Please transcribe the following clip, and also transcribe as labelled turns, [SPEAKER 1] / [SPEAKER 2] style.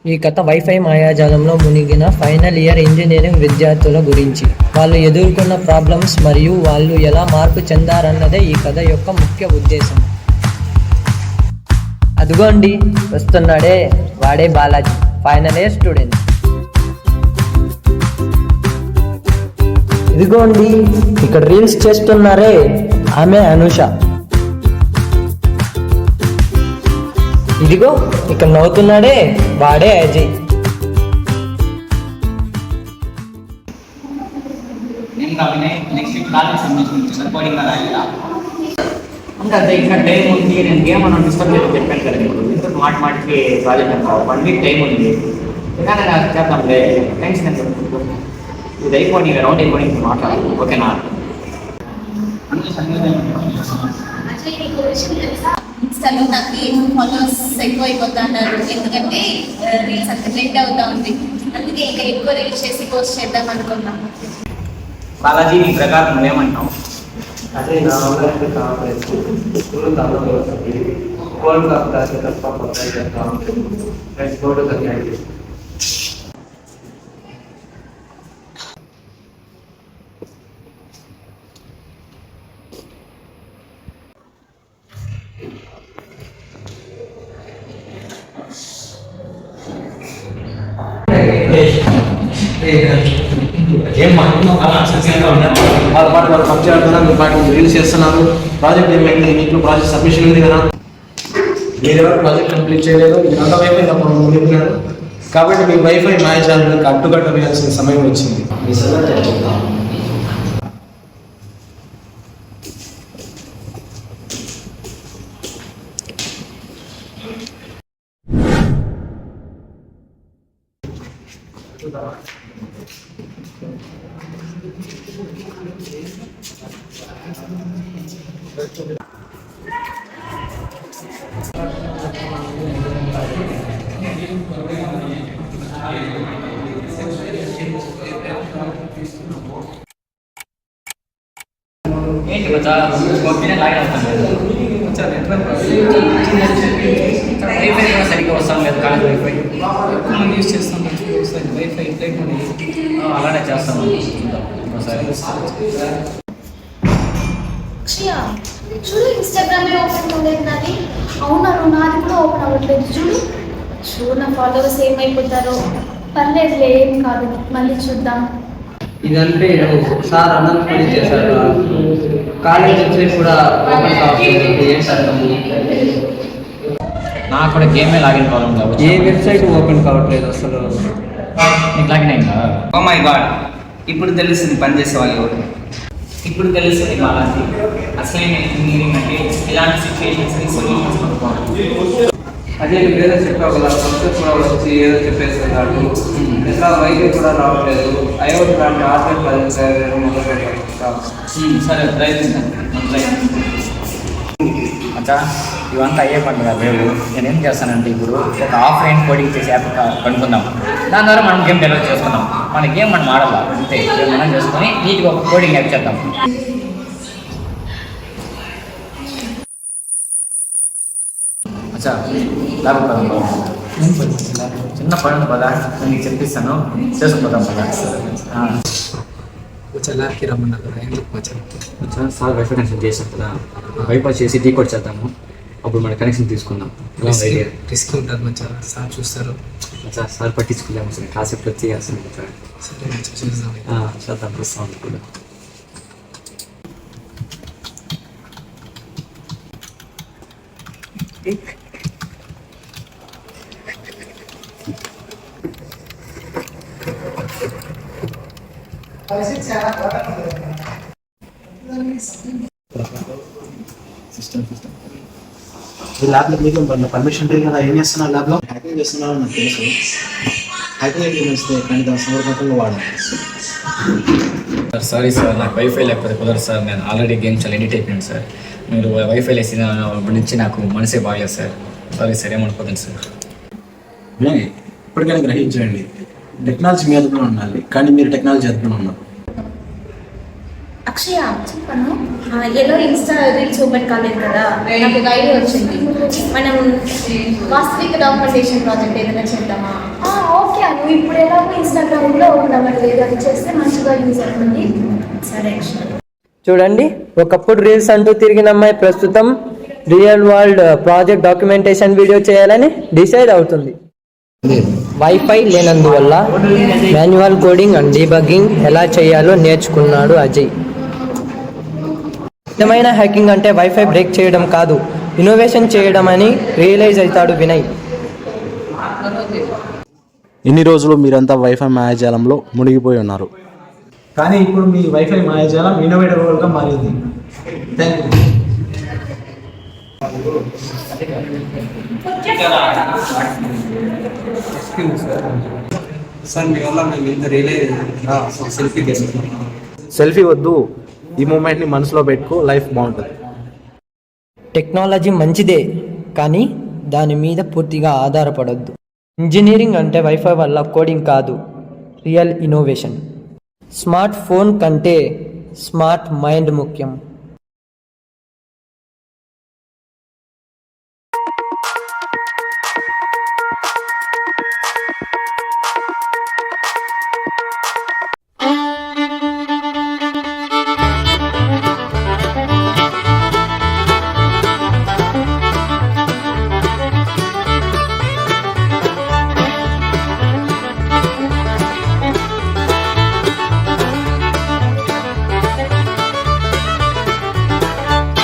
[SPEAKER 1] ఈ కథ వైఫై మాయాజాలంలో మునిగిన ఫైనల్ ఇయర్ ఇంజనీరింగ్ విద్యార్థుల గురించి, వాళ్ళు ఎదుర్కొన్న ప్రాబ్లమ్స్ మరియు వాళ్ళు ఎలా మార్పు చెందారన్నదే ఈ కథ యొక్క ముఖ్య ఉద్దేశం. అదిగోండి వస్తున్నాడే, వాడే బాలాజీ, ఫైనల్ ఇయర్ స్టూడెంట్. ఇదిగోండి ఇక్కడ రీల్స్ చేస్తున్నారే, ఆమె అనుష. ఇదిగో ఇక్కడ నవ్వుతున్నాడే, వాడే అజయ్.
[SPEAKER 2] అంటే ఇంకా టైం ఉంది, నేను గేమ్ మనం డిస్కస్ చేసి చెప్పాను కదా ఇప్పుడు. ఇంత మాటికి ప్రాజెక్ట్ అంతా 1 వీక్ టైం ఉంది, కానీ చేద్దాంలే, టెన్షన్ ఎందుకు, ఇది అయిపోయి రౌండ్ అయిపోయి మాట్లాడాలి, ఓకేనా?
[SPEAKER 3] ఇన్స్టాలో నాకు ఫాలోవర్స్ ఎక్కువ అయిపోతున్నారు, ఎందుకంటే రీల్స్ అంత ట్రెండ్ అవుతా ఉంది. అందుకే ఇంకా ఎక్కువ రీల్స్ చేసి పోస్ట్ చేద్దాం అనుకున్నాం.
[SPEAKER 2] బాలాజీ, నీ ప్రకారం నువ్వేమంటావు?
[SPEAKER 4] అదే నా ఆన్లైన్ కాంప్లెక్స్ స్కూల్ కోల్డ్ కాస్త తప్ప కొత్త ఫ్రెండ్స్ ఫోటో కలిగి
[SPEAKER 5] ఏం వాళ్ళ పాటు వాళ్ళు పని చేస్తున్నారు, మీ పాటు రీల్స్ చేస్తున్నారు. ప్రాజెక్ట్ ఏమైంది? మీకు ప్రాజెక్ట్ సబ్మిషన్ ఉంది కదా, మీరు ఎవరు ప్రాజెక్ట్ కంప్లీట్ చేయలేదు, మీరు అంత వైఫై ముందుకున్నారు. కాబట్టి మీ వైఫై మాయాజాలకు అడ్డుకట్ట వేయాల్సిన సమయం వచ్చింది. మీ
[SPEAKER 2] ఏంటి బచ్చా, ఒపీనియన్ లాగే అవుతాం లేదు, వైఫై కూడా సరిగ్గా వస్తాం లేదు, కాలేజ్ వైఫై
[SPEAKER 6] యూజ్ చేస్తాం, వైఫై
[SPEAKER 2] అలానే చేస్తాము.
[SPEAKER 3] చూడు, ఇన్స్టాగ్రామ్ ఓపెన్ ఉండేది నాది. అవునా, నాది కూడా ఓపెన్ అవ్వట్లేదు. చూడు నా ఫాలోవర్స్ ఏమైపోతారో. పర్లేదులే, ఏం కాదు, మళ్ళీ చూద్దాం.
[SPEAKER 1] ఇదంటే సార్ అన్నం పని చేశారు, కాలేజ్ వెబ్సైట్ కూడా ఓపెన్ కావట్లేదు. ఏం అర్థము?
[SPEAKER 2] నాకు కూడా గేమే లాగిన్ ప్రాబ్లం కావచ్చు.
[SPEAKER 1] ఏ వెబ్సైట్ ఓపెన్ కావట్లేదు అసలు.
[SPEAKER 2] నీకు లాగిన్ అయిందా? ఓ మై గాడ్, ఇప్పుడు తెలుస్తుంది పనిచేసే వాళ్ళు ఎవరు. ఇప్పుడు తెలుస్తుంది బాలాజీ, అసలైన ఇంజనీరింగ్ అంటే ఇలాంటి సిచ్యువేషన్స్ని సొల్యూషన్స్ అనుకోవాలి.
[SPEAKER 4] అదే నువ్వు ఏదో చెప్పావు కదా, సబ్జెక్ట్ కూడా వచ్చి ఏదో చెప్పేస్తున్నాడు. ఇంకా వైద్య కూడా రావట్లేదు. ఐఓటి లాంటి ఆర్డర్ ప్రాజెక్ట్ మొదలు పెట్టాను.
[SPEAKER 2] సరే, ప్రయత్నించండి. అచ్చా, ఇవంతా అయ్యే పండుగ లేవు. నేనేం చేస్తానంటే ఇప్పుడు ఒక ఆఫ్లైన్ కోడింగ్ చేసి యాప్ కనుక్కుందాం. దాని ద్వారా మనం గేమ్ డెవలప్ చేసుకుందాం. మన గేమ్ మనం ఆడాలా అంతే, మనం చేసుకొని నీట్గా ఒక కోడింగ్ యాప్ చేద్దాం. అచ్చా, లాభం పదంలో చిన్న పని పదా, నేను నీకు చెప్పిస్తాను, చేసుకుపోతాం పదా.
[SPEAKER 6] ల్యాబ్కి రమ్మన్నారు కదా, ఎందుకు వచ్చా?
[SPEAKER 7] సార్ వైఫై కనెక్షన్ చేసాం కదా, వైఫై చేసి డీకోడ్ చేద్దాము, అప్పుడు మన కనెక్షన్ తీసుకుందాం.
[SPEAKER 6] రిస్క్ ఉంటుంది మంచిగా, సార్ చూస్తారు.
[SPEAKER 7] సార్ పట్టించుకోలేము సార్, కాసేపు వచ్చి అసలు
[SPEAKER 6] సరే మంచిగా చూద్దాం.
[SPEAKER 7] చేద్దాం, వస్తాం కూడా.
[SPEAKER 5] ఈ ల్యాబ్లో మీకు పర్మిషన్ ఉంటుంది కదా, ఏం చేస్తున్నారు ల్యాబ్లో? హ్యాకింగ్ చేస్తున్నావు నాకు తెలుసు. హ్యాకింగ్ అయితే వస్తే కానీ దాని సమర్పకంగా వాడాలి.
[SPEAKER 2] సార్ సారీ సార్, నాకు వైఫై లేకపోతే కుదరదు సార్. నేను ఆల్రెడీ గేమ్ చాలా ఎడిట్ అయిపోయాను సార్. మీరు వైఫై వేసిన నుంచి నాకు మనసే బాగలేదు సార్. సారీ సార్, ఏమనుకోదండి సార్.
[SPEAKER 5] ఇప్పటికైనా గ్రహించండి, టెక్నాలజీ మీ అదుపులో ఉండాలి, కానీ మీరు టెక్నాలజీ అదుపులో ఉన్నారు.
[SPEAKER 3] అక్షయ చెప్పను.
[SPEAKER 8] ఎలా ఇన్స్టా రీల్స్ ఓపెన్ కాలేదు కదా, నాకు ఒక ఐడియా వచ్చింది. మనం వాస్తవిక డాక్యుమెంటేషన్ ప్రాజెక్ట్ ఏదైనా చేద్దామా?
[SPEAKER 3] ఓకే అను, ఇప్పుడు ఎలాగో ఇన్స్టాగ్రామ్లో ఓపెన్ అవ్వట్లేదు, అది చేస్తే మంచిగా యూజ్ అవుతుంది.
[SPEAKER 8] సరే అక్షయ.
[SPEAKER 1] చూడండి, ఒకప్పుడు రీల్స్ అంటూ తిరిగిన అమ్మాయి ప్రస్తుతం real world project documentation video చేయాలని డిసైడ్ అవుతుంది. వైఫై లేనందువల్ల మాన్యువల్ కోడింగ్ అండ్ డీబగ్గింగ్ ఎలా చేయాలో నేర్చుకున్నాడు అజయ్. నిజమైన హ్యాకింగ్ అంటే వైఫై బ్రేక్ చేయడం కాదు, ఇన్నోవేషన్ చేయడం అని రియలైజ్ అవుతాడు వినయ్.
[SPEAKER 9] ఇన్ని రోజులు మీరంతా వైఫై మాయాజాలంలో మునిగిపోయి ఉన్నారు.
[SPEAKER 5] కానీ ఇప్పుడు మీ వైఫై మాయాజాలం ఇన్నోవేటివ్గా మారింది. Thank you.
[SPEAKER 4] సార్ మీ వల్ల మేము ఇంత రియలైజ్ సెల్ఫీ తీసుకున్నాం.
[SPEAKER 9] సెల్ఫీ వద్దు, ఈ మూమెంట్ని మనసులో పెట్టుకో, లైఫ్ బాగుంటుంది.
[SPEAKER 1] టెక్నాలజీ మంచిదే, కానీ దాని మీద పూర్తిగా ఆధారపడొద్దు. ఇంజనీరింగ్ అంటే వైఫై వల్ల కోడింగ్ కాదు, రియల్ ఇన్నోవేషన్. స్మార్ట్ ఫోన్ కంటే స్మార్ట్ మైండ్ ముఖ్యం.